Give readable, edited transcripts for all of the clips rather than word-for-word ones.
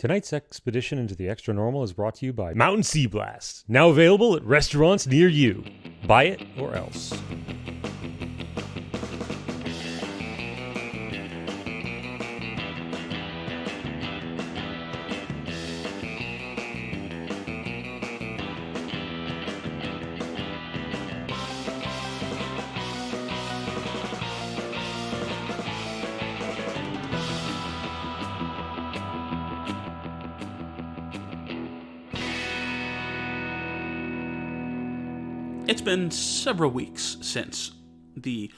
Tonight's expedition into the Extranormal is brought to you by Mountain Sea Blast, now available at restaurants near you. Buy it or else. It's been several weeks since the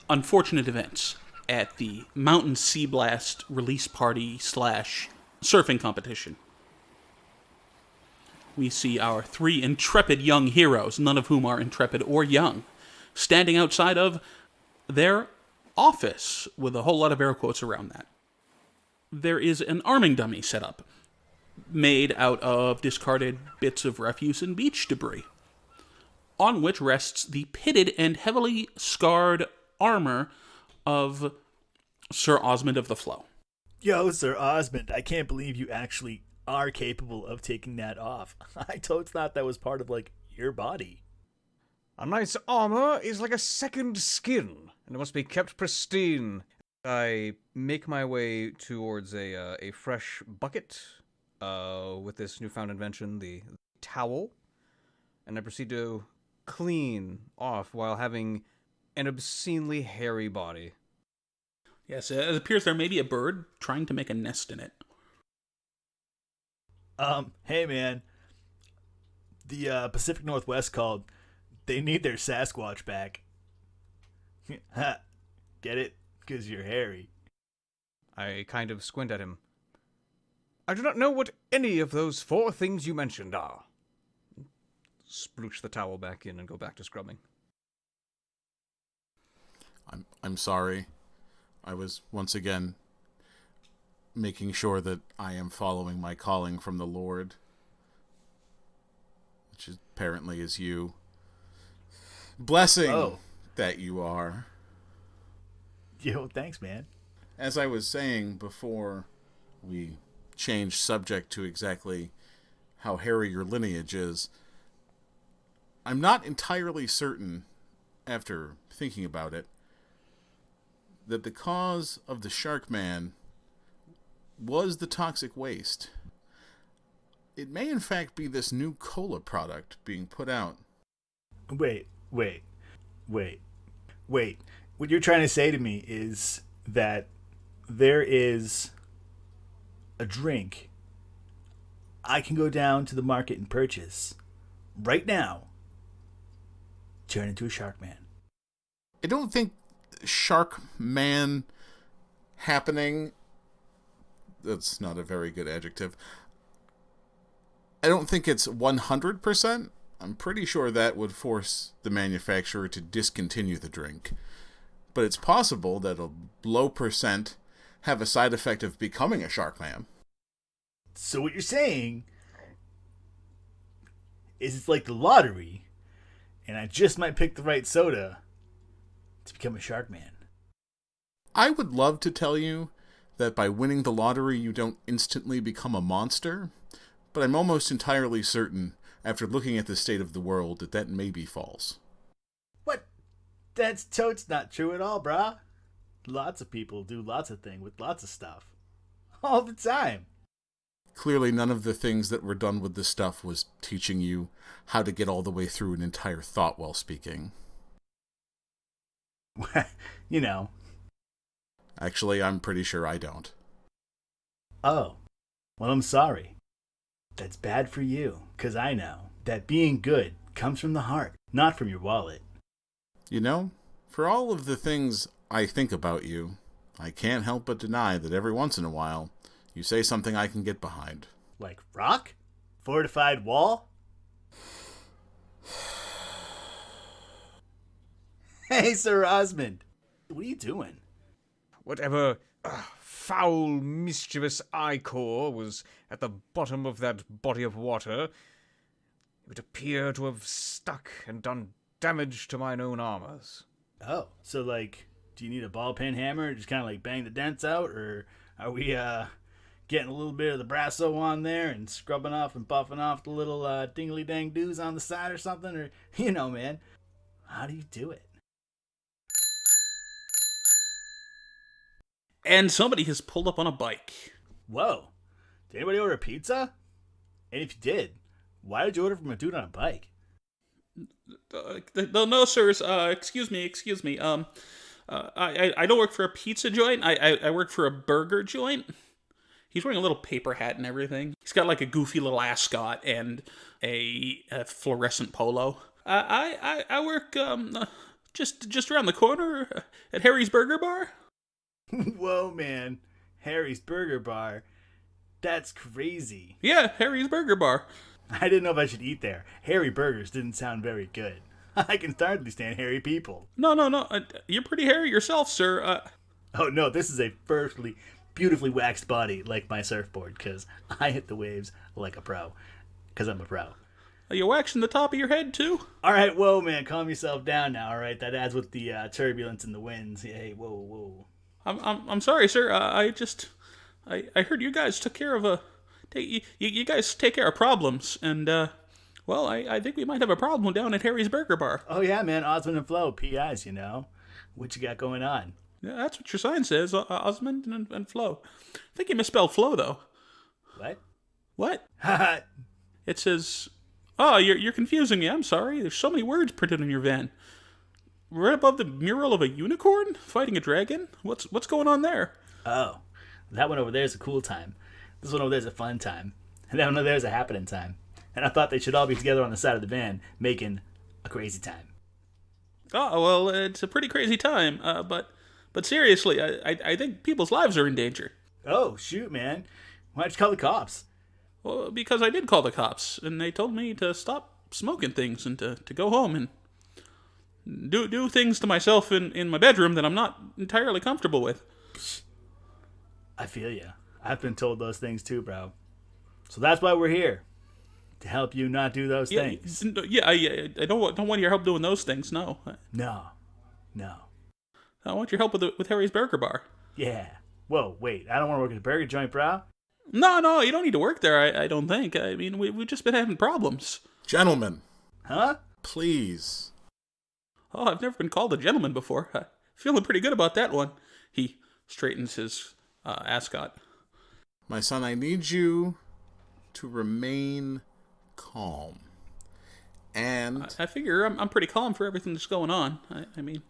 unfortunate events at the Mountain Sea Blast release party / surfing competition. We see our three intrepid young heroes, none of whom are intrepid or young, standing outside of their office with a whole lot of air quotes around that. There is an arming dummy set up, made out of discarded bits of refuse and beach debris, on which rests the pitted and heavily scarred armor of Sir Osmond of the Flow. Yo, Sir Osmond, I can't believe you actually are capable of taking that off. I totally thought that was part of, your body. A knight's armor is like a second skin, and it must be kept pristine. I make my way towards a fresh bucket with this newfound invention, the towel, and I proceed to clean off while having an obscenely hairy body. Yes, it appears there may be a bird trying to make a nest in it. Hey man, the Pacific Northwest called. They need their Sasquatch back. Ha, get it? 'Cause you're hairy. I kind of squint at him. I do not know what any of those four things you mentioned are. Sploosh the towel back in and go back to scrubbing. I'm sorry. I was once again making sure that I am following my calling from the Lord, which apparently is you. Blessing that you are. Yo, thanks, man. As I was saying before we changed subject to exactly how hairy your lineage is, I'm not entirely certain, after thinking about it, that the cause of the Shark Man was the toxic waste. It may in fact be this new cola product being put out. Wait. What you're trying to say to me is that there is a drink I can go down to the market and purchase right now, turn into a Shark Man. I don't think Shark Man happening, that's not a very good adjective. I don't think it's 100%. I'm pretty sure that would force the manufacturer to discontinue the drink. But it's possible that a low percent have a side effect of becoming a Shark Man. So what you're saying is it's like the lottery, and I just might pick the right soda to become a Shark Man. I would love to tell you that by winning the lottery you don't instantly become a monster, but I'm almost entirely certain, after looking at the state of the world, that that may be false. What? That's totes not true at all, brah. Lots of people do lots of things with lots of stuff. All the time. Clearly none of the things that were done with this stuff was teaching you how to get all the way through an entire thought while speaking. You know. Actually, I'm pretty sure I don't. Oh. Well, I'm sorry. That's bad for you, 'cause I know that being good comes from the heart, not from your wallet. You know, for all of the things I think about you, I can't help but deny that every once in a while, you say something I can get behind. Like rock? Fortified wall? Hey, Sir Osmond. What are you doing? Whatever foul, mischievous ichor was at the bottom of that body of water, it would appear to have stuck and done damage to mine own armors. Oh, so do you need a ball pen hammer to just kind of bang the dents out, or are we getting a little bit of the brasso on there and scrubbing off and buffing off the little dingly dang doos on the side or something? Or, man, how do you do it? And somebody has pulled up on a bike. Whoa. Did anybody order pizza? And if you did, why did you order from a dude on a bike? No, sirs. Excuse me. I don't work for a pizza joint. I work for a burger joint. He's wearing a little paper hat and everything. He's got like a goofy little ascot and a fluorescent polo. I work just around the corner at Harry's Burger Bar. Whoa, man. Harry's Burger Bar. That's crazy. Yeah, Harry's Burger Bar. I didn't know if I should eat there. Harry Burgers didn't sound very good. I can hardly stand hairy people. No. You're pretty hairy yourself, sir. Oh, no, this is a perfectly, beautifully waxed body like my surfboard, because I hit the waves like a pro, because I'm a pro. Are you waxing the top of your head, too? All right, whoa, man, calm yourself down now, all right? That adds with the turbulence and the winds. Hey, whoa. I'm sorry, sir. I heard you guys took care of you guys take care of problems, and well, I think we might have a problem down at Harry's Burger Bar. Oh yeah, man, Osmond and Flo, PIs, What you got going on? Yeah, that's what your sign says, Osmond and Flo. I think you misspelled Flo though. What? It says, oh, you're confusing me. I'm sorry. There's so many words printed on your van. Right above the mural of a unicorn fighting a dragon. What's going on there? Oh, that one over there is a cool time. This one over there is a fun time. And that one over there is a happening time. And I thought they should all be together on the side of the van, making a crazy time. Oh, well, it's a pretty crazy time. But seriously, I think people's lives are in danger. Oh, shoot, man. Why'd you call the cops? Well, because I did call the cops, and they told me to stop smoking things and to go home and do things to myself in my bedroom that I'm not entirely comfortable with. I feel you. I've been told those things too, bro. So that's why we're here. To help you not do those things. Yeah, I don't want your help doing those things, no. No. I want your help with Harry's Burger Bar. Yeah. Whoa, wait. I don't want to work at a burger joint, bro. No, you don't need to work there, I don't think. I mean, we've just been having problems. Gentlemen. Huh? Please. Oh, I've never been called a gentleman before. Feeling pretty good about that one. He straightens his ascot. My son, I need you to remain calm. And I figure I'm pretty calm for everything that's going on. I mean...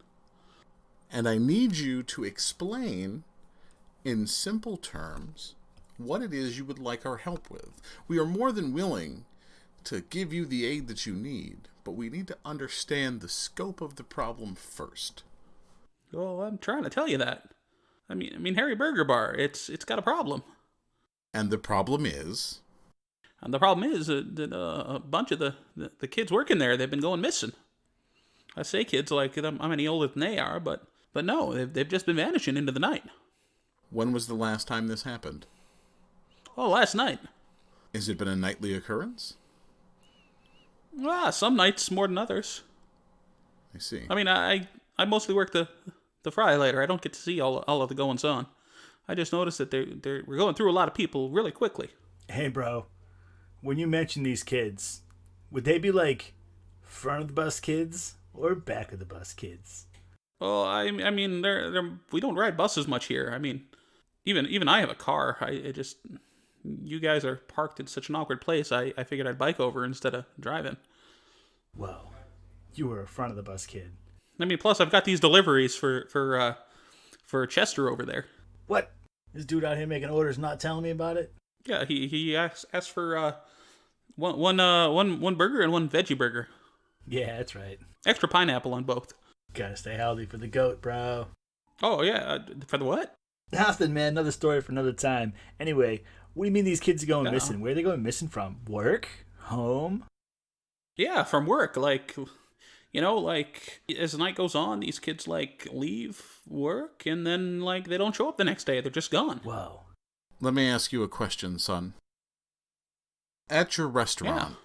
And I need you to explain, in simple terms, what it is you would like our help with. We are more than willing to give you the aid that you need, but we need to understand the scope of the problem first. Well, I'm trying to tell you that. I mean, Harry Burger Bar, it's got a problem. And the problem is? And the problem is that a bunch of the kids working there, they've been going missing. I say kids like I'm any older than they are, but no, they've just been vanishing into the night. When was the last time this happened? Oh, last night. Has it been a nightly occurrence? Some nights more than others. I see. I mean, I mostly work the fry later. I don't get to see all of the goings on. I just noticed that we're going through a lot of people really quickly. Hey, bro. When you mention these kids, would they be like front of the bus kids or back of the bus kids? Well, I mean, we don't ride buses much here. I mean, even I have a car. You guys are parked in such an awkward place. I figured I'd bike over instead of driving. Whoa, you were a front of the bus kid. I mean, plus I've got these deliveries for Chester over there. What? This dude out here making orders, not telling me about it? Yeah, he asked for one burger and one veggie burger. Yeah, that's right. Extra pineapple on both. Gotta stay healthy for the goat, bro. Oh yeah, for the what? Nothing, man. Another story for another time. Anyway, what do you mean these kids are going missing? Where are they going missing from? Work? Home? Yeah, from work. Like as the night goes on, these kids leave work and then they don't show up the next day. They're just gone. Whoa. Let me ask you a question, son. At your restaurant,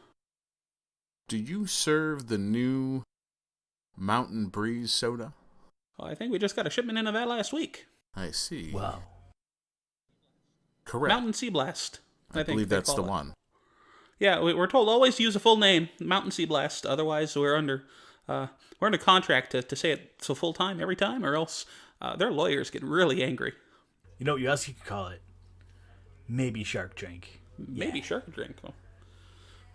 do you serve the new Mountain Breeze soda? Well, I think we just got a shipment in of that last week. I see. Wow. Correct. Mountain Sea Blast. I believe that's the one. Yeah, we're told always use a full name, Mountain Sea Blast. Otherwise, we're under contract to say it so full time every time, or else their lawyers get really angry. You know what else you could call it? Maybe shark drink. Maybe shark drink. Well,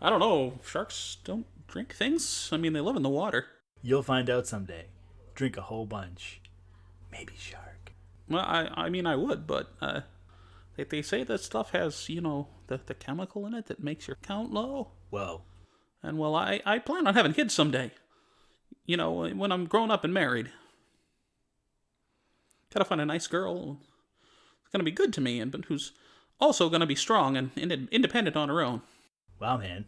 I don't know. Sharks don't drink things. I mean, they live in the water. You'll find out someday. Drink a whole bunch. Maybe shark. Well, I mean, I would, but they say that stuff has, the chemical in it that makes your count low. Whoa. And, well, I plan on having kids someday. When I'm grown up and married. Gotta find a nice girl who's gonna be good to me, but who's also gonna be strong and independent on her own. Wow, man.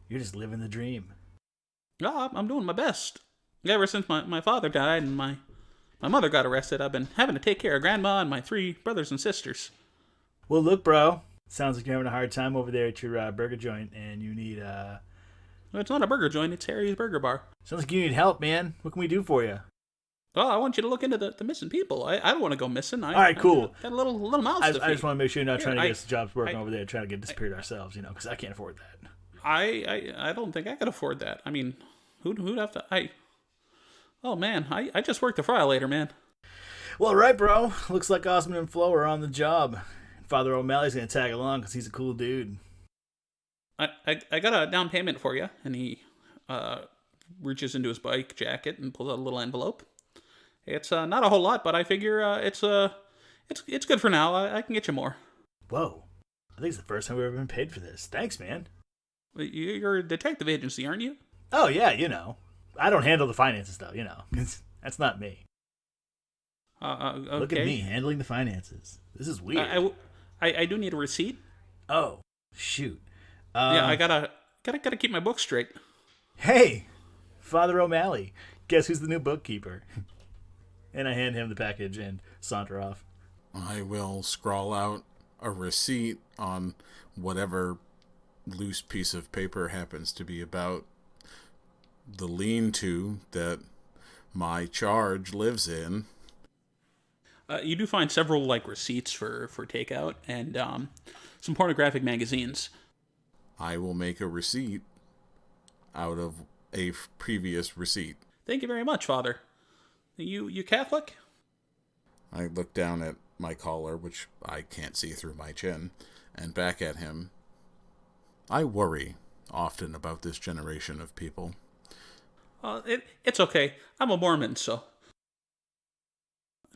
You're just living the dream. Yeah, I'm doing my best. Ever since my father died and my mother got arrested, I've been having to take care of Grandma and my 3 brothers and sisters. Well, look, bro. Sounds like you're having a hard time over there at your burger joint, and you need, Well, it's not a burger joint, it's Harry's Burger Bar. Sounds like you need help, man. What can we do for you? Well, I want you to look into the missing people. I don't want to go missing. All right, cool. Got a little mouth to feed. I just want to make sure you're not trying to get us jobs working I- over there, trying to get disappeared ourselves, because I can't afford that. I don't think I could afford that. I mean, who'd have to... Oh, man, I just worked the fry later, man. Well, right, bro. Looks like Osmond and Flo are on the job. Father O'Malley's going to tag along because he's a cool dude. I got a down payment for you, and he reaches into his bike jacket and pulls out a little envelope. It's not a whole lot, but I figure it's good for now. I can get you more. Whoa. I think it's the first time we've ever been paid for this. Thanks, man. You're a detective agency, aren't you? Oh, yeah, I don't handle the finances, though, That's not me. Okay. Look at me handling the finances. This is weird. I do need a receipt. Oh, shoot. Yeah, I gotta keep my books straight. Hey, Father O'Malley. Guess who's the new bookkeeper? And I hand him the package and saunter off. I will scrawl out a receipt on whatever loose piece of paper happens to be about the lean-to that my charge lives in. You do find several receipts for takeout and some pornographic magazines. I will make a receipt out of a previous receipt. Thank you very much, Father. You Catholic? I look down at my collar, which I can't see through my chin, and back at him. I worry often about this generation of people. It's okay. I'm a Mormon, so.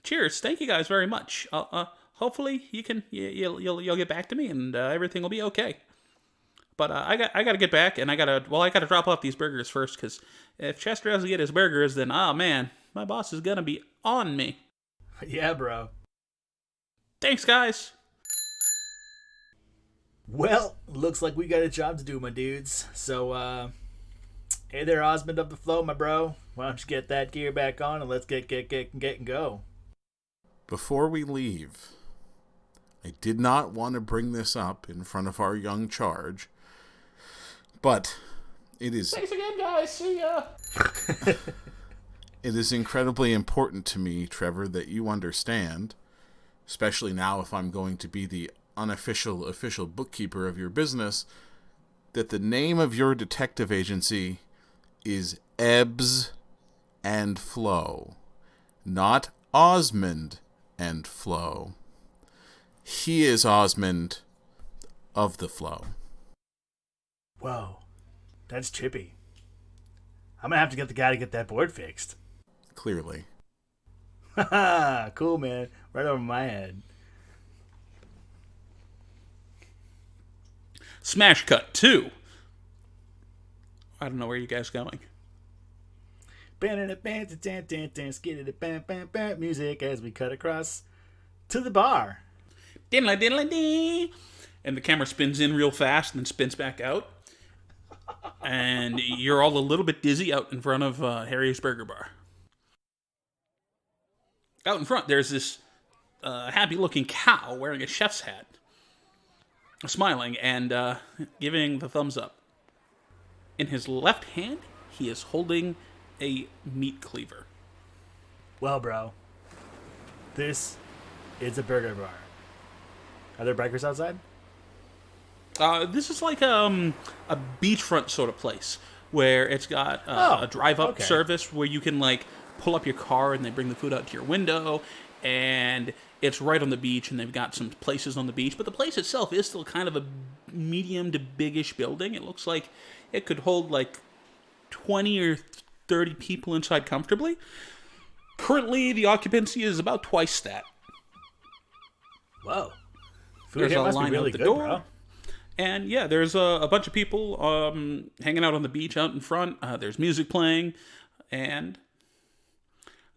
Cheers. Thank you guys very much. Hopefully you'll get back to me and everything will be okay. But I gotta get back and I gotta drop off these burgers first, because if Chester doesn't get his burgers, then man, my boss is gonna be on me. Yeah, bro. Thanks, guys. Well, looks like we got a job to do, my dudes. So, hey there, Osmond of the Flow, my bro. Why don't you get that gear back on and let's get and go. Before we leave, I did not want to bring this up in front of our young charge, but it is... Thanks again, guys. See ya. It is incredibly important to me, Trevor, that you understand, especially now if I'm going to be the unofficial official bookkeeper of your business, that the name of your detective agency is Ebbs and Flow, not Osmond and Flow. He is Osmond of the Flow. Whoa, that's trippy. I'm gonna have to get the guy to get that board fixed. Clearly. Haha, cool, man. Right over my head. Smash cut 2. I don't know where you guys going. Music as we cut across to the bar. Diddly diddly dee. And the camera spins in real fast and then spins back out. And you're all a little bit dizzy out in front of Harry's Burger Bar. Out in front, there's this happy-looking cow wearing a chef's hat, smiling and giving the thumbs up. In his left hand, he is holding a meat cleaver. Well, bro, this is a burger bar. Are there bikers outside? This is like a beachfront sort of place where it's got a drive-up okay. service where you can like pull up your car and they bring the food out to your window, and it's right on the beach, and they've got some places on the beach. But the place itself is still kind of a medium to biggish building. It looks like it could hold like 20 or 30 people inside comfortably. Currently, the occupancy is about twice that. Whoa. Food There's here a must line be really out the good, door. bro. And yeah, there's a bunch of people hanging out on the beach out in front. There's music playing, and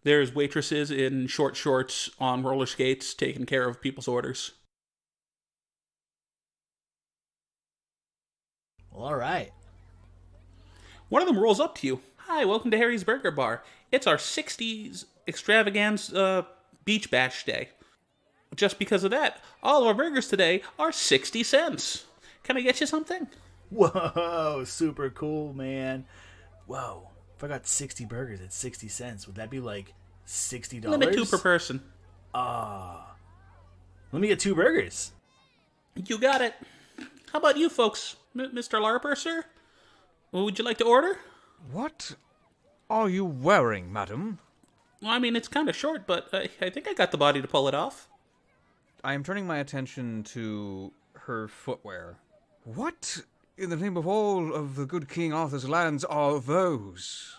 there's waitresses in short shorts on roller skates taking care of people's orders. Well, all right. One of them rolls up to you. Hi, welcome to Harry's Burger Bar. It's our 60s extravaganza beach bash day. Just because of that, all of our burgers today are 60 cents. Can I get you something? Whoa, super cool, man. Whoa. If I got 60 burgers at 60 cents, would that be like $60? Limit 2 per person. Let me get 2 burgers. You got it. How about you folks? Mr. Larper, sir? What would you like to order? What are you wearing, madam? Well, I mean, it's kind of short, but I think I got the body to pull it off. I am turning my attention to her footwear. What in the name of all of the good King Arthur's lands are those?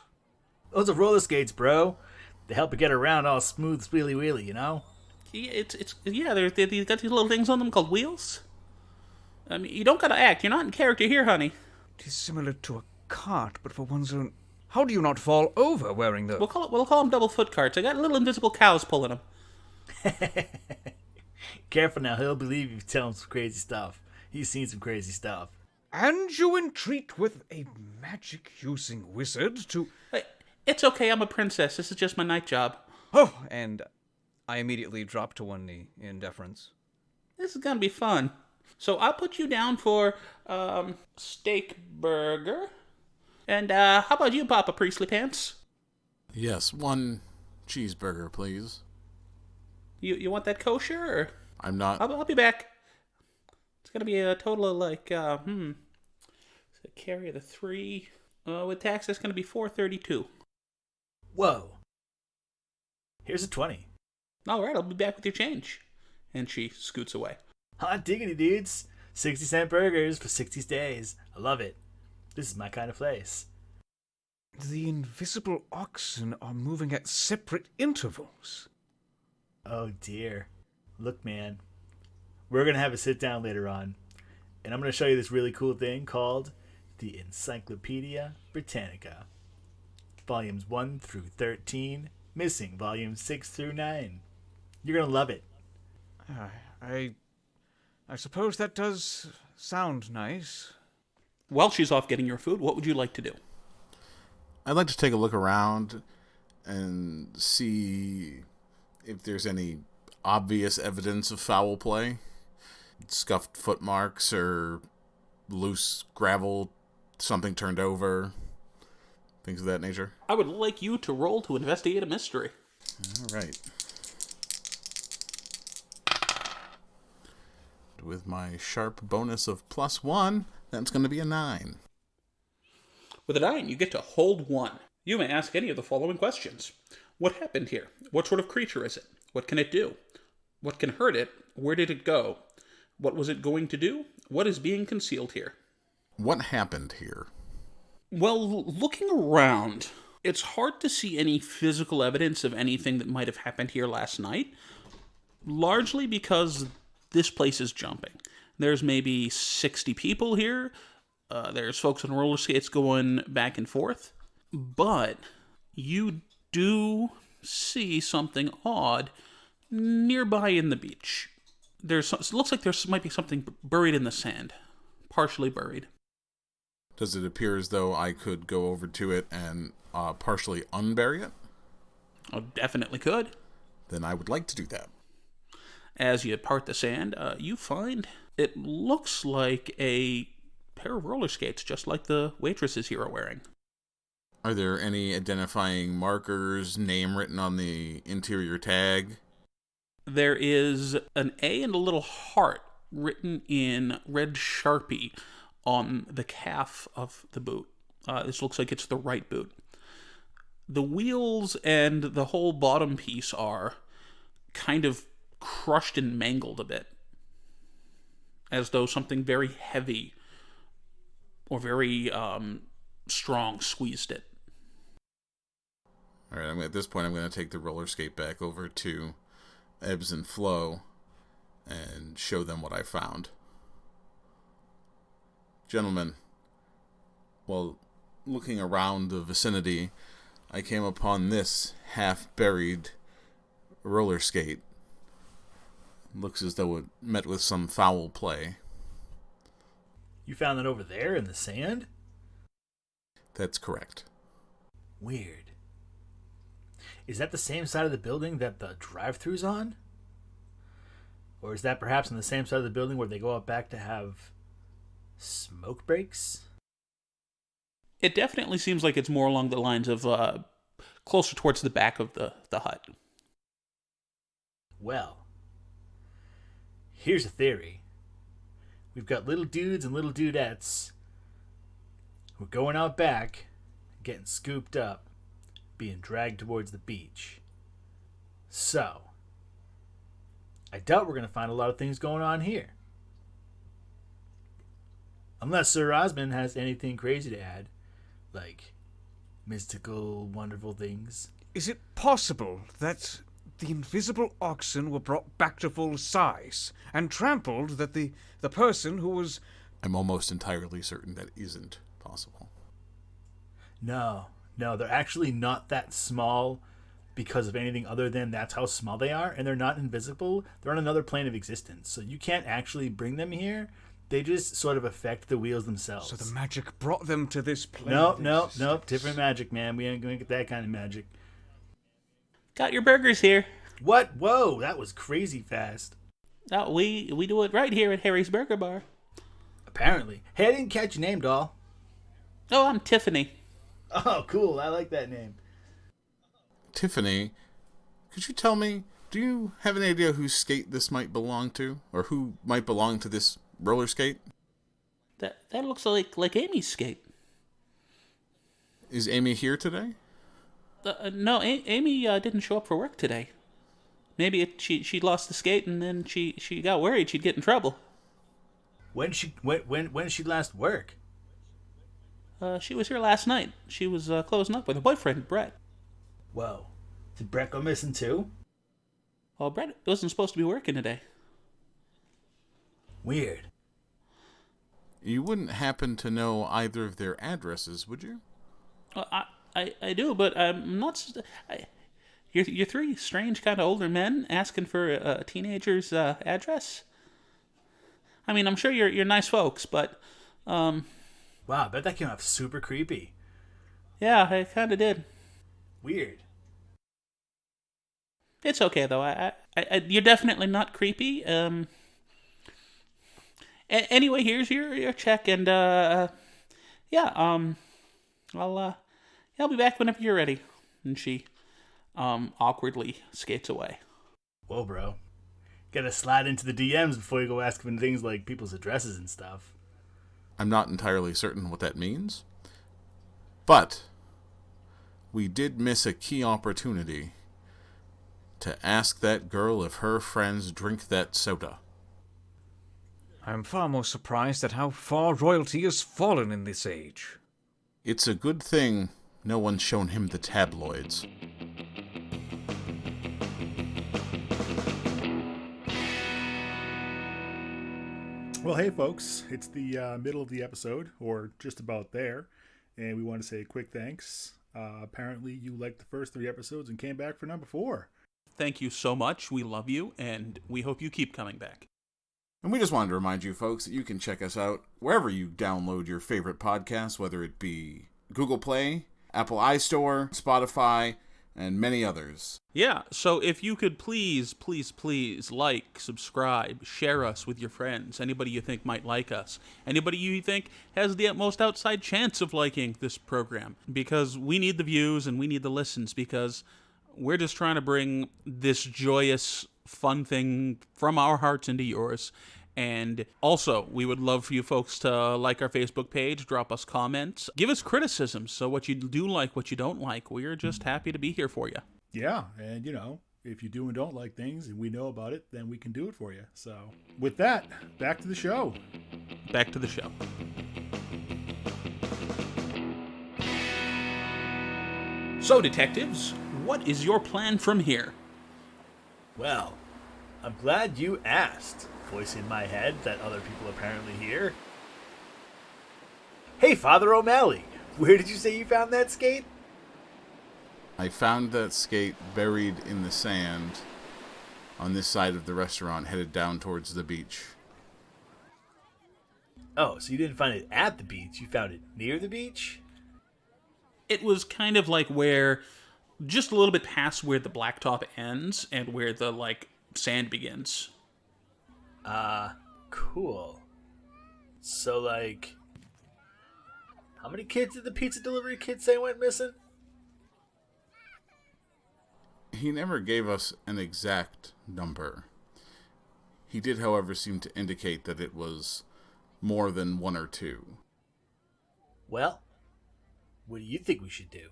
Those are roller skates, bro. They help you get around all smooth, squealy wheelie, you know? Yeah, they got these little things on them called wheels. I mean, you don't gotta act. You're not in character here, honey. It is similar to a cart, but for one's own... How do you not fall over wearing those? We'll call them double foot carts. I got little invisible cows pulling them. Careful now, he'll believe you tell him some crazy stuff. He's seen some crazy stuff. And you entreat with a magic-using wizard to... Hey, it's okay, I'm a princess. This is just my night job. Oh, and I immediately drop to one knee in deference. This is gonna be fun. So I'll put you down for steak burger. And how about you, Papa Priestley Pants? Yes, 1 cheeseburger, please. You want that kosher, or? I'm not... I'll be back. It's gonna be a total of like, so carry the 3. With tax, that's gonna be $4.32. Whoa. Here's a 20. All right, I'll be back with your change. And she scoots away. Hot diggity, dudes. 60-cent burgers for 60 days. I love it. This is my kind of place. The invisible oxen are moving at separate intervals. Oh, dear. Look, man. We're going to have a sit-down later on. And I'm going to show you this really cool thing called the Encyclopedia Britannica. Volumes 1 through 13, missing volumes 6 through 9. You're going to love it. I suppose that does sound nice. While she's off getting your food, what would you like to do? I'd like to take a look around and see if there's any obvious evidence of foul play. Scuffed footmarks or loose gravel, something turned over, things of that nature. I would like you to roll to investigate a mystery. All right. With my sharp bonus of +1, that's going to be a 9. With a 9, you get to hold 1. You may ask any of the following questions. What happened here? What sort of creature is it? What can it do? What can hurt it? Where did it go? What was it going to do? What is being concealed here? What happened here? Well, looking around, it's hard to see any physical evidence of anything that might have happened here last night, largely because this place is jumping. There's maybe 60 people here. There's folks on roller skates going back and forth. But you do see something odd nearby in the beach. It looks like there might be something buried in the sand, partially buried. Does it appear as though I could go over to it and partially unbury it? Oh, definitely could. Then I would like to do that. As you part the sand, you find it looks like a pair of roller skates, just like the waitresses here are wearing. Are there any identifying markers, name written on the interior tag? There is an A and a little heart written in red Sharpie on the calf of the boot. This looks like it's the right boot. The wheels and the whole bottom piece are kind of crushed and mangled a bit, as though something very heavy or very strong squeezed it. All right, at this point, I'm going to take the roller skate back over to Ebbs and Flow and show them what I found. Gentlemen, while looking around the vicinity, I came upon this half-buried roller skate. Looks as though it met with some foul play. You found that over there in the sand? That's correct. Weird. Is that the same side of the building that the drive-thru's on? Or is that perhaps on the same side of the building where they go out back to have smoke breaks? It definitely seems like it's more along the lines of closer towards the back of the hut. Well, here's a theory. We've got little dudes and little dudettes who are going out back, getting scooped up, being dragged towards the beach. So, I doubt we're going to find a lot of things going on here. Unless Sir Osmond has anything crazy to add, like mystical, wonderful things. Is it possible that the invisible oxen were brought back to full size and trampled, that the person who was... I'm almost entirely certain that isn't possible. No, they're actually not that small because of anything other than that's how small they are, and they're not invisible. They're on another plane of existence, so you can't actually bring them here. They just sort of affect the wheels themselves. So the magic brought them to this plane. Nope. Different magic, man. We ain't going to get that kind of magic. Got your burgers here. What? Whoa, that was crazy fast. Oh, we do it right here at Harry's Burger Bar. Apparently. Hey, I didn't catch your name, doll. Oh, I'm Tiffany. Oh, cool. I like that name. Tiffany, could you tell me, do you have any idea whose skate this might belong to? Or who might belong to this roller skate? That looks like Amy's skate. Is Amy here today? No, Amy didn't show up for work today. Maybe she lost the skate and then she got worried she'd get in trouble. When she last work? She was here last night. She was closing up with her boyfriend, Brett. Whoa. Did Brett go missing too? Well, Brett wasn't supposed to be working today. Weird. You wouldn't happen to know either of their addresses, would you? I do, but I'm not... You're three strange kind of older men asking for a teenager's address? I mean, I'm sure you're nice folks, but... Wow, I bet that came off super creepy. Yeah, I kind of did. Weird. It's okay, though. I you're definitely not creepy. Anyway, here's your check, and yeah, I'll be back whenever you're ready. And she awkwardly skates away. Whoa, bro. Gotta slide into the DMs before you go asking things like people's addresses and stuff. I'm not entirely certain what that means, but we did miss a key opportunity to ask that girl if her friends drink that soda. I'm far more surprised at how far royalty has fallen in this age. It's a good thing no one's shown him the tabloids. Well, hey folks, it's the middle of the episode, or just about there, and we want to say a quick thanks. Apparently you liked the first 3 episodes and came back for number 4. Thank you so much. We love you, and we hope you keep coming back. And we just wanted to remind you folks that you can check us out wherever you download your favorite podcasts, whether it be Google Play, Apple iStore, Spotify, and many others. Yeah, so if you could please like, subscribe, share us with your friends, anybody you think might like us, anybody you think has the utmost outside chance of liking this program, because we need the views and we need the listens, because we're just trying to bring this joyous, fun thing from our hearts into yours, And also, we would love for you folks to like our Facebook page, drop us comments, give us criticisms. So what you do like, what you don't like, we're just happy to be here for you. Yeah, and if you do and don't like things and we know about it, then we can do it for you. So with that, back to the show. Back to the show. So, detectives, what is your plan from here? Well, I'm glad you asked. Voice in my head that other people apparently hear. Hey, Father O'Malley, where did you say you found that skate? I found that skate buried in the sand on this side of the restaurant, headed down towards the beach. Oh, so you didn't find it at the beach, you found it near the beach? It was kind of like where, just a little bit past where the blacktop ends and where the, sand begins. Cool. So, how many kids did the pizza delivery kid say went missing? He never gave us an exact number. He did, however, seem to indicate that it was more than one or two. Well, what do you think we should do?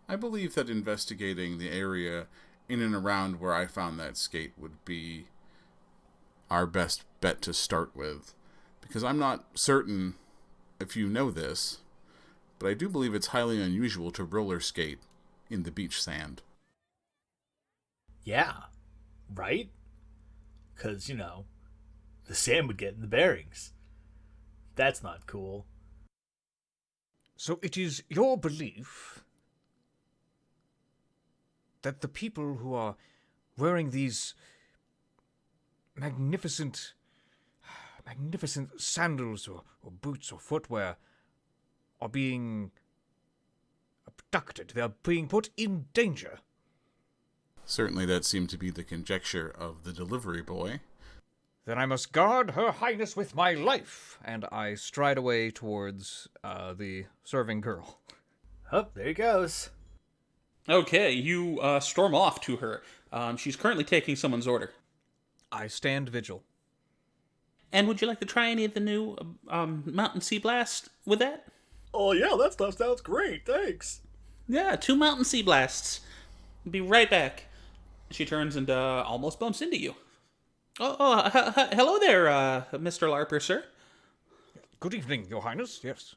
I believe that investigating the area in and around where I found that skate would be our best bet to start with. Because I'm not certain if you know this, but I do believe it's highly unusual to roller skate in the beach sand. Yeah, right? Because, the sand would get in the bearings. That's not cool. So it is your belief that the people who are wearing these magnificent sandals or boots or footwear are being abducted. They are being put in danger. Certainly that seemed to be the conjecture of the delivery boy. Then I must guard Her Highness with my life. And I stride away towards the serving girl. Oh, there he goes. Okay, you storm off to her. She's currently taking someone's order. I stand vigil. And would you like to try any of the new Mountain Sea Blast with that? Oh, yeah, that stuff sounds great. Thanks. Yeah, 2 Mountain Sea Blasts. Be right back. She turns and almost bumps into you. Hello there, Mr. Larper, sir. Good evening, Your Highness. Yes.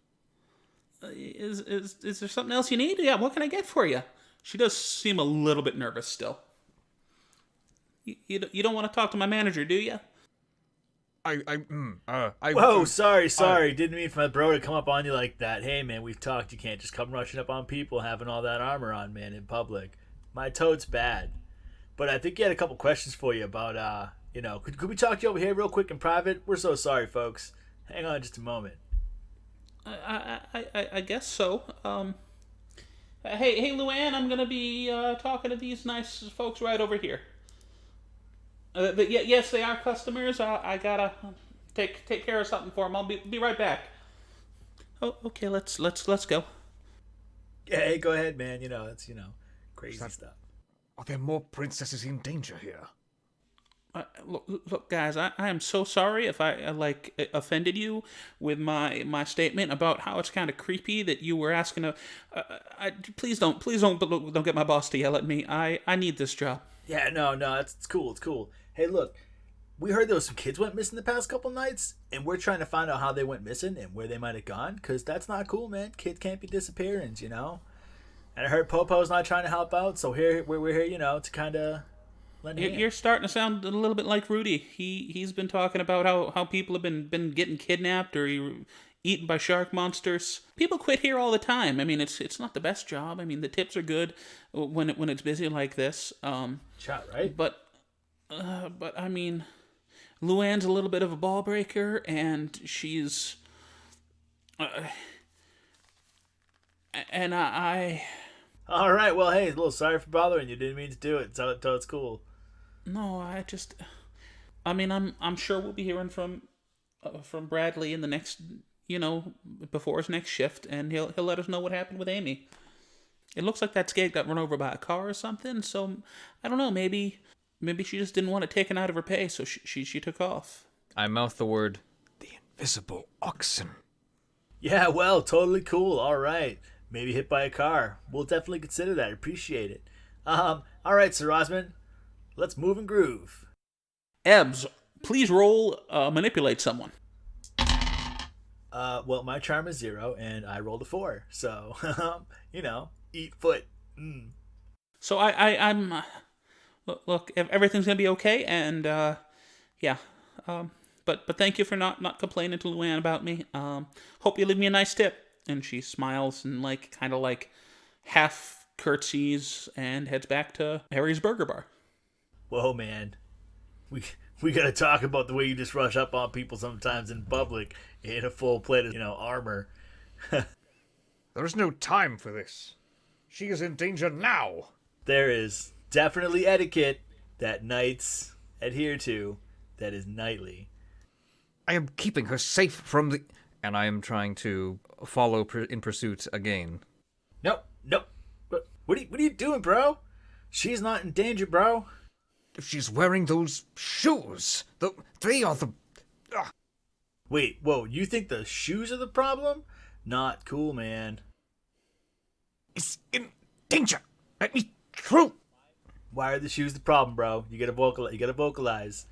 Is there something else you need? Yeah, what can I get for you? She does seem a little bit nervous still. You don't want to talk to my manager, do you? Whoa, sorry. Didn't mean for my bro to come up on you like that. Hey, man, we've talked. You can't just come rushing up on people having all that armor on, man, in public. My tote's bad. But I think you had a couple questions for you about, could we talk to you over here real quick in private? We're so sorry, folks. Hang on just a moment. I guess so. Hey, Luann, I'm gonna be talking to these nice folks right over here. Yes, they are customers. I gotta take care of something for them. I'll be right back. Oh, okay. Let's go. Yeah, hey, go ahead, man. It's crazy stuff. Are there more princesses in danger here? Look, guys. I am so sorry if I offended you with my statement about how it's kind of creepy that you were asking to. Please don't get my boss to yell at me. I need this job. Yeah, no, it's cool. It's cool. Hey, look, we heard there was some kids went missing the past couple nights, and we're trying to find out how they went missing and where they might have gone, because that's not cool, man. Kids can't be disappearings, And I heard Popo's not trying to help out, so we're here, to kind of lend a hand. You're starting to sound a little bit like Rudy. He's been talking about how people have been getting kidnapped or eaten by shark monsters. People quit here all the time. I mean, it's not the best job. I mean, the tips are good when it's busy like this. Shot, right? But I mean, Luann's a little bit of a ball breaker, and she's, and I. All right, well, hey, a little sorry for bothering you. Didn't mean to do it, so it's cool. No, I'm sure we'll be hearing from Bradley in the next, before his next shift, and he'll let us know what happened with Amy. It looks like that skate got run over by a car or something, so I don't know, maybe Maybe she just didn't want it taken out of her pay, so she took off. I mouth the word, the invisible oxen. Yeah, well, totally cool. All right. Maybe hit by a car. We'll definitely consider that. Appreciate it. All right, Sir Osmond. Let's move and groove. Ebbs, please roll manipulate someone. Well, my charm is 0, and I rolled a 4. So, eat foot. Mm. So I'm look, everything's gonna be okay, and yeah. But thank you for not complaining to Luann about me. Hope you leave me a nice tip. And she smiles and kind of half curtsies and heads back to Harry's Burger Bar. Whoa, man. We gotta talk about the way you just rush up on people sometimes in public in a full plate of, armor. There is no time for this. She is in danger now. There is definitely etiquette that knights adhere to that is knightly. I am keeping her safe from the... And I am trying to follow in pursuit again. Nope. What are you doing, bro? She's not in danger, bro. If she's wearing those shoes, they are the... Wait, whoa, you think the shoes are the problem? Not cool, man. Is in danger. Let me through. Why are the shoes the problem, bro? You gotta vocalize.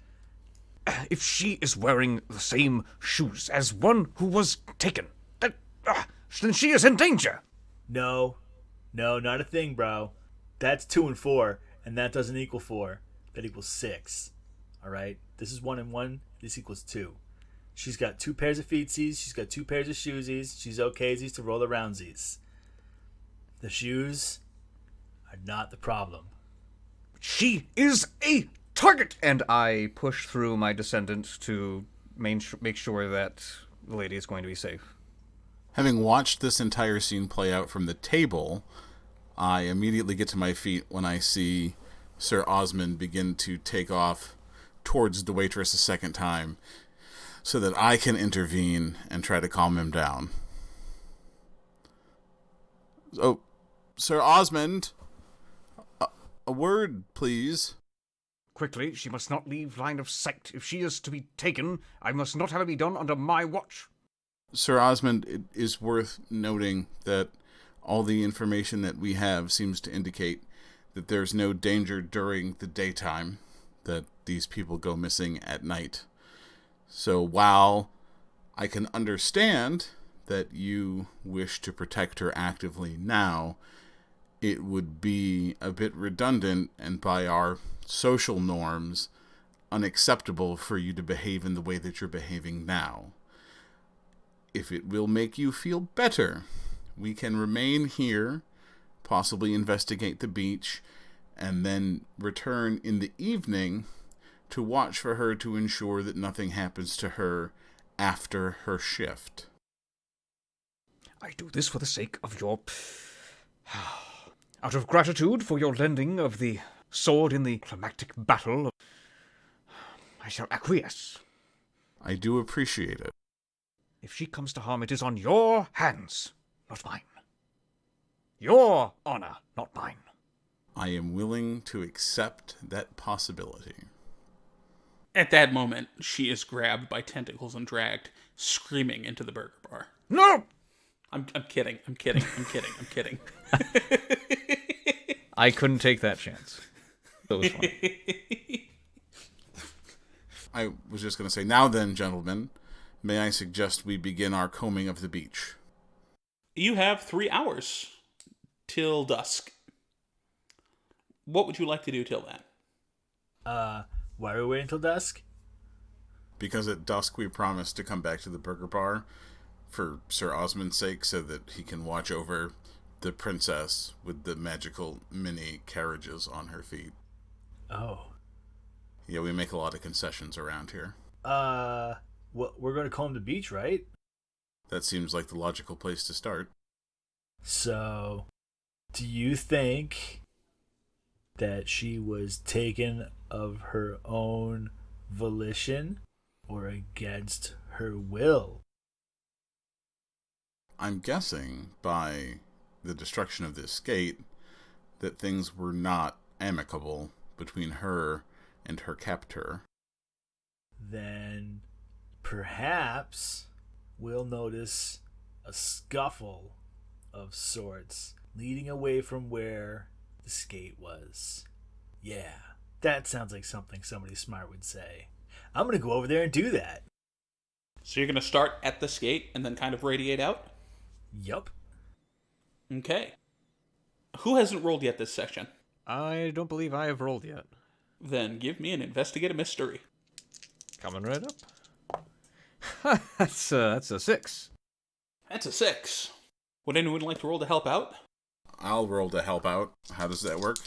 If she is wearing the same shoes as one who was taken, then she is in danger. No, not a thing, bro. That's 2 and 4, and that doesn't equal 4. That equals 6. All right? This is 1 and 1. This equals 2. She's got 2 pairs of feetsies. She's got 2 pairs of shoesies. She's okaysies to roll aroundsies. The shoes are not the problem. She is a target! And I push through my descendant to make sure that the lady is going to be safe. Having watched this entire scene play out from the table, I immediately get to my feet when I see Sir Osmond begin to take off towards the waitress a second time so that I can intervene and try to calm him down. Oh, Sir Osmond, a word, please. Quickly, she must not leave line of sight. If she is to be taken, I must not have it be done under my watch. Sir Osmond, it is worth noting that all the information that we have seems to indicate that there's no danger during the daytime, that these people go missing at night. So while I can understand that you wish to protect her actively now, it would be a bit redundant and by our social norms unacceptable for you to behave in the way that you're behaving now. If it will make you feel better, we can remain here, possibly investigate the beach, and then return in the evening to watch for her to ensure that nothing happens to her after her shift. I do this for the sake of your... Out of gratitude for your lending of the sword in the climactic battle, I shall acquiesce. I do appreciate it. If she comes to harm, it is on your hands, not mine. Your honor, not mine. I am willing to accept that possibility. At that moment, she is grabbed by tentacles and dragged, screaming into the burger bar. No! I'm kidding. I'm kidding. I couldn't take that chance. That was fun. I was just going to say, now then, gentlemen, may I suggest we begin our combing of the beach? You have 3 hours till dusk. What would you like to do till then? Why are we waiting until dusk? Because at dusk we promised to come back to the burger bar for Sir Osmond's sake so that he can watch over the princess with the magical mini carriages on her feet. Oh. Yeah, we make a lot of concessions around here. We're going to comb the beach, right? That seems like the logical place to start. So, do you think that she was taken of her own volition or against her will? I'm guessing by the destruction of this gate that things were not amicable between her and her captor. Then perhaps we'll notice a scuffle of sorts leading away from where the skate was. Yeah, that sounds like something somebody smart would say. I'm going to go over there and do that. So you're going to start at the skate and then kind of radiate out? Yup. Okay. Who hasn't rolled yet this section? I don't believe I have rolled yet. Then give me an investigate a mystery. Coming right up. That's a 6. That's a 6. Would anyone like to roll to help out? I'll roll to help out. How does that work?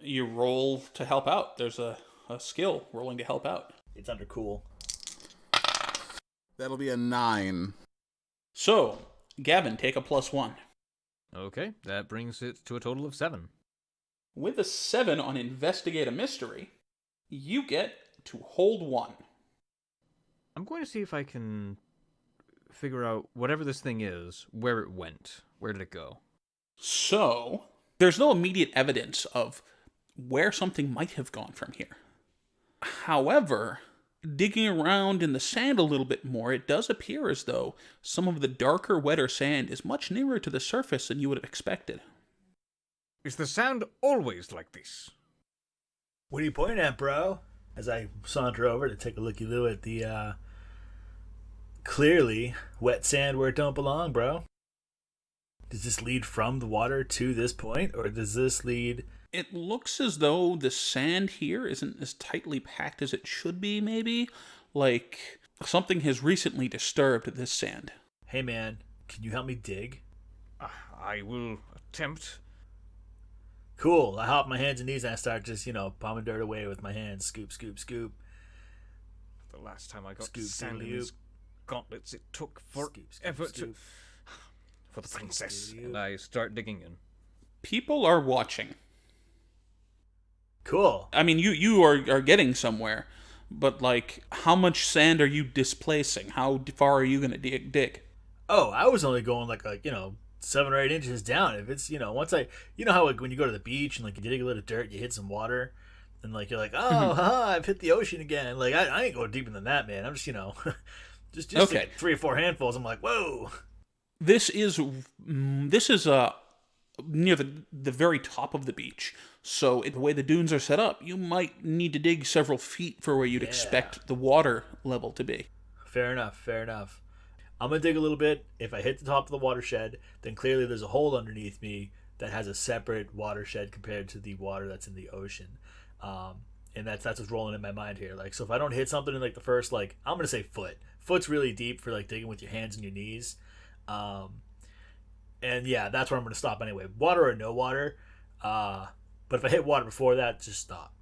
You roll to help out. There's a skill, rolling to help out. It's under cool. That'll be a 9. So, Gavin, take a +1. Okay, that brings it to a total of 7. With a 7 on investigate a mystery, you get to hold 1. I'm going to see if I can figure out whatever this thing is, where it went. Where did it go? So, there's no immediate evidence of where something might have gone from here. However, digging around in the sand a little bit more, it does appear as though some of the darker, wetter sand is much nearer to the surface than you would have expected. Is the sand always like this? What are you pointing at, bro? As I saunter over to take a looky-loo at the, clearly wet sand where it don't belong, bro. Does this lead from the water to this point, or does this lead... It looks as though the sand here isn't as tightly packed as it should be, maybe. Like, something has recently disturbed this sand. Hey, man, can you help me dig? I will attempt. Cool. I hop on my hands and knees and I start just, palming dirt away with my hands. Scoop, scoop, scoop. The last time I got Scoop, sand in doodly-oop. these gauntlets, it took Scoop, scoop, forever scoop. for the princess. doodly-oop. And I start digging in. People are watching. Cool. I mean, you are getting somewhere, but, like, how much sand are you displacing? How far are you going to dig? Oh, I was only going like 7 or 8 inches down. If it's, once how like when you go to the beach and like you dig a little dirt, you hit some water, and like you're like, oh, haha, I've hit the ocean again. Like I ain't going deeper than that, man. I'm just, just Okay. like 3 or 4 handfuls. I'm like, whoa. This is near the very top of the beach. So the way the dunes are set up, you might need to dig several feet for where you'd expect the water level to be. Fair enough. I'm going to dig a little bit. If I hit the top of the watershed, then clearly there's a hole underneath me that has a separate watershed compared to the water that's in the ocean. And that's what's rolling in my mind here. Like, so if I don't hit something in like the first, like, I'm going to say foot. Foot's really deep for like digging with your hands and your knees. And yeah, that's where I'm going to stop anyway. Water or no water. But if I hit water before that, just stop.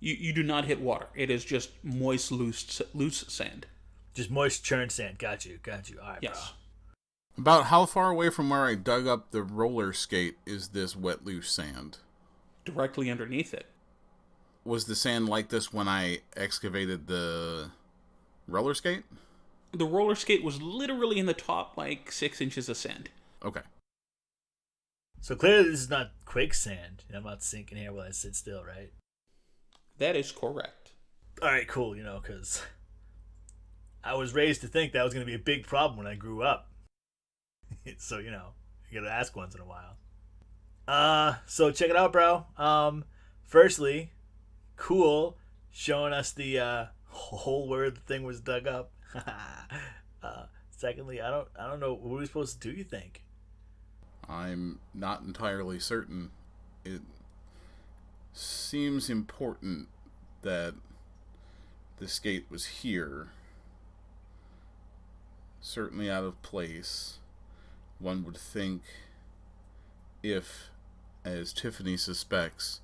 You do not hit water. It is just moist, loose sand. Just moist churned sand. Got you. All right, Yes. About how far away from where I dug up the roller skate is this wet, loose sand? Directly underneath it. Was the sand like this when I excavated the roller skate? The roller skate was literally in the top, like, 6 inches of sand. Okay. So clearly this is not quicksand. I'm not sinking here while I sit still, right? That is correct. All right, cool. Because I was raised to think that was going to be a big problem when I grew up. So, you got to ask once in a while. So check it out, bro. Firstly, cool, showing us the hole where the thing was dug up. Secondly, I don't know what are we supposed to do. You think? I'm not entirely certain. It seems important that the skate was here. Certainly out of place. One would think if, as Tiffany suspects,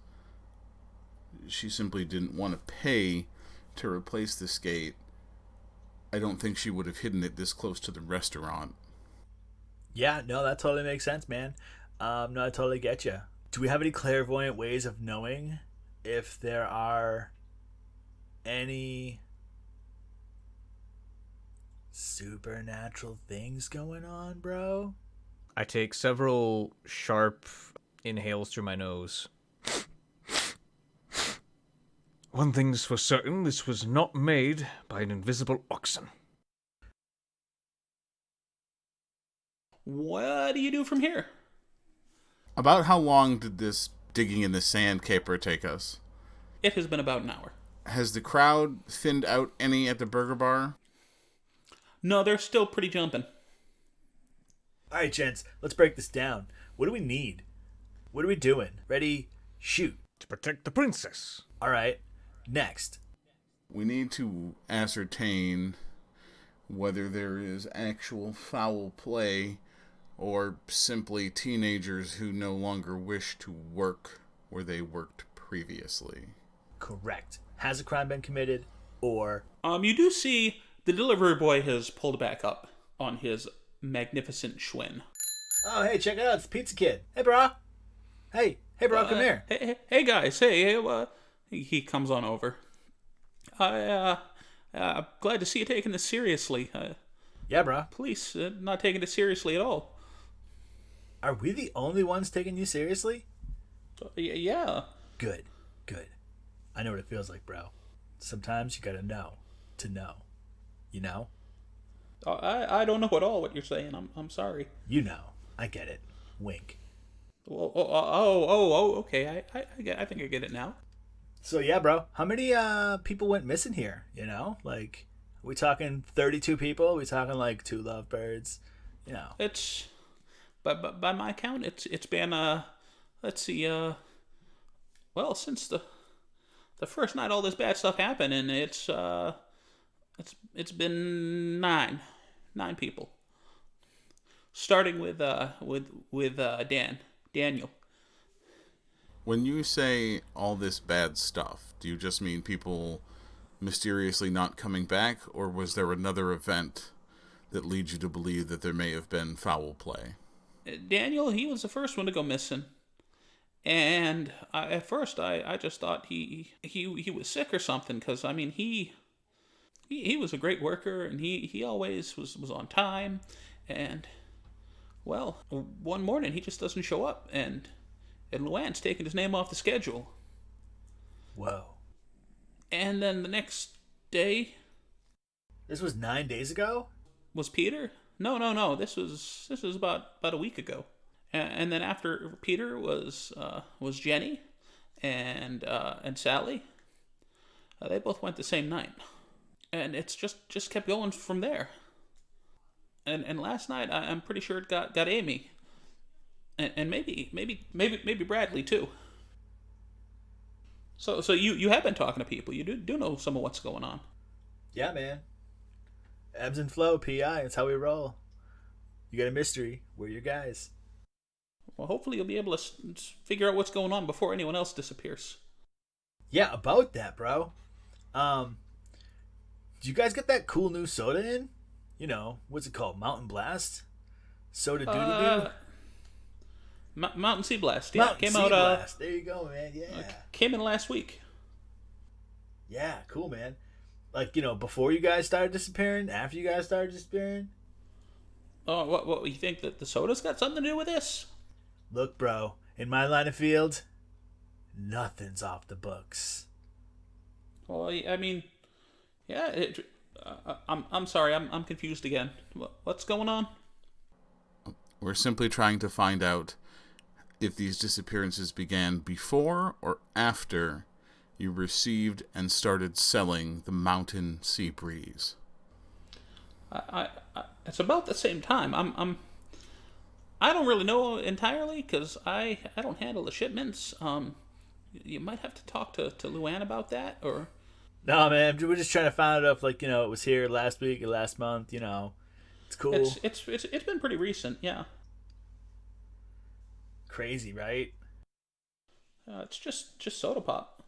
she simply didn't want to pay to replace the skate, I don't think she would have hidden it this close to the restaurant. Yeah, no, that totally makes sense, man. No, I totally get you. Do we have any clairvoyant ways of knowing if there are any supernatural things going on, bro? I take several sharp inhales through my nose. One thing's for certain, this was not made by an invisible oxen. What do you do from here? About how long did this digging in the sand caper take us? It has been about an hour. Has the crowd thinned out any at the burger bar? No, they're still pretty jumping. All right, gents, let's break this down. What do we need? What are we doing? Ready? Shoot. To protect the princess. All right. Next. We need to ascertain whether there is actual foul play or simply teenagers who no longer wish to work where they worked previously. Correct. Has a crime been committed, or... You do see the delivery boy has pulled back up on his magnificent Schwinn. Oh, hey, check it out. It's the Pizza Kid. Hey, bro. Hey, bro, come here. Hey guys, he comes on over. I'm glad to see you taking this seriously. Yeah, bro. Police not taking it seriously at all. Are we the only ones taking you seriously? Yeah. Good. I know what it feels like, bro. Sometimes you gotta know to know. You know? I don't know at all what you're saying. I'm sorry. You know. I get it. Wink. Okay. I think I get it now. So yeah, bro. How many people went missing here? You know, like, are we talking 32 people? Are we talking like 2 lovebirds? You know, It's, by my count, it's been let's see, well, since the first night all this bad stuff happened, and it's been nine people, starting with Daniel. When you say all this bad stuff, do you just mean people mysteriously not coming back, or was there another event that leads you to believe that there may have been foul play? Daniel, he was the first one to go missing. And at first, I just thought he was sick or something, because, I mean, he was a great worker, and he always was on time. And, well, one morning, he just doesn't show up, and Luann's taking his name off the schedule. whoa. And then the next day This was 9 days ago? was Peter. No. This was about a week ago. And then after Peter was Jenny and Sally. They both went the same night, and it's just kept going from there. And last night I'm pretty sure it got Amy, and maybe Bradley too. So you have been talking to people. You do know some of what's going on. Yeah, man. Ebbs and flow, PI. It's how we roll. You got a mystery. We're your guys. Well, hopefully you'll be able to figure out what's going on before anyone else disappears. Yeah, about that, bro. Did you guys get that cool new soda in? You know, what's it called? Mountain Blast? Soda doo-doo-doo? Mountain Sea Blast. Yeah, Mountain came Sea out. Blast. There you go, man. Yeah. Came in last week. Yeah, cool, man. Like, you know, before you guys started disappearing, after you guys started disappearing. Oh, what you think that the soda's got something to do with this? Look, bro, in my line of field, nothing's off the books. Well, I mean, yeah. I'm sorry. I'm confused again. What's going on? We're simply trying to find out if these disappearances began before or after you received and started selling the Mountain Sea Breeze. It's about the same time. I don't really know entirely, because I don't handle the shipments. You might have to talk to Luann about that, or... No, man, we're just trying to find out if, like, you know, it was here last week or last month, you know. It's cool. It's been pretty recent, yeah. Crazy, right? It's just soda pop.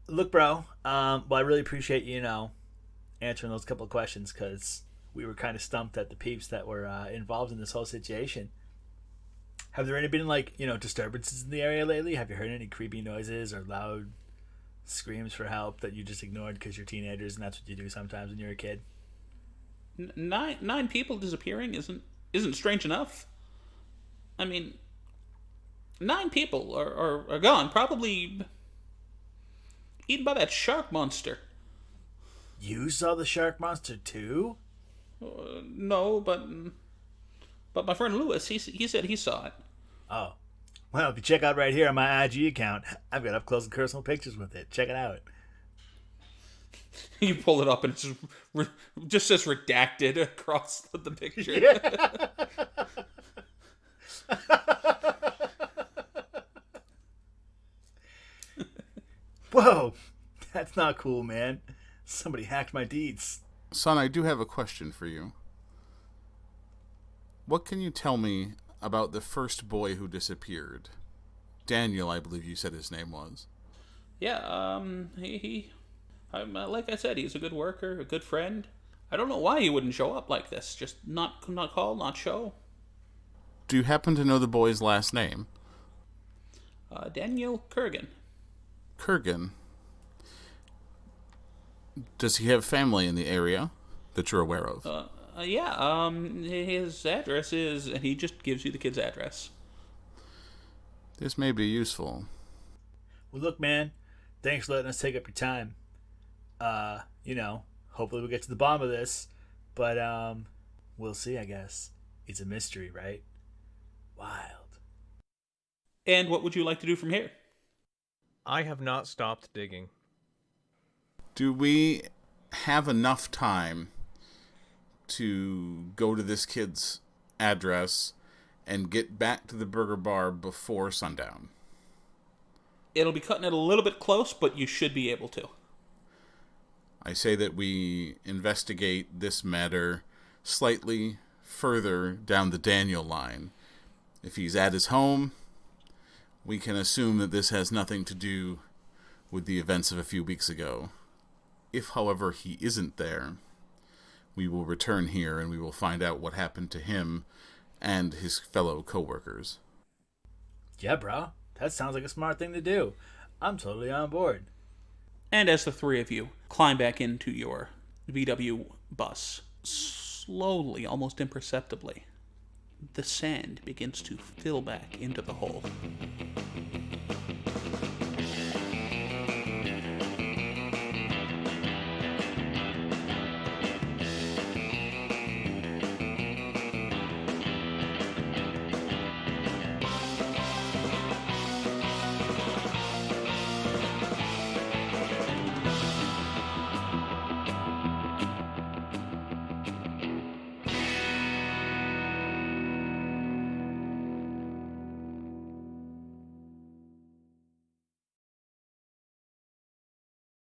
Look, bro, well, I really appreciate you know, answering those couple of questions, because we were kind of stumped at the peeps that were involved in this whole situation. Have there any been, like, you know, disturbances in the area lately? Have you heard any creepy noises or loud screams for help that you just ignored because you're teenagers and that's what you do sometimes when you're a kid? Nine people disappearing isn't strange enough. I mean, 9 people are gone. Probably Eaten by that shark monster. You saw the shark monster too? No, but my friend Lewis, he said he saw it. Oh. Well, if you check out right here on my IG account, I've got up close and personal pictures with it. Check it out. You pull it up and it's just says redacted across the picture. Yeah. Whoa, that's not cool, man. Somebody hacked my deeds. Son, I do have a question for you. What can you tell me about the first boy who disappeared? Daniel, I believe you said his name was. Yeah, like I said, he's a good worker, a good friend. I don't know why he wouldn't show up like this. Just not call, not show. Do you happen to know the boy's last name? Daniel Kurgan. Kurgan. Does he have family in the area that you're aware of? Yeah, his address is, and he just gives you the kid's address. This may be useful. Well, look, man, thanks for letting us take up your time. Hopefully we'll get to the bottom of this, but, we'll see, I guess. It's a mystery, right? Wild. And what would you like to do from here? I have not stopped digging. Do we have enough time to go to this kid's address and get back to the burger bar before sundown? It'll be cutting it a little bit close, but you should be able to. I say that we investigate this matter slightly further down the Daniel line. If he's at his home, we can assume that this has nothing to do with the events of a few weeks ago. If, however, he isn't there, we will return here and we will find out what happened to him and his fellow co-workers. Yeah, bro. That sounds like a smart thing to do. I'm totally on board. And as the three of you climb back into your VW bus, slowly, almost imperceptibly, the sand begins to fill back into the hole.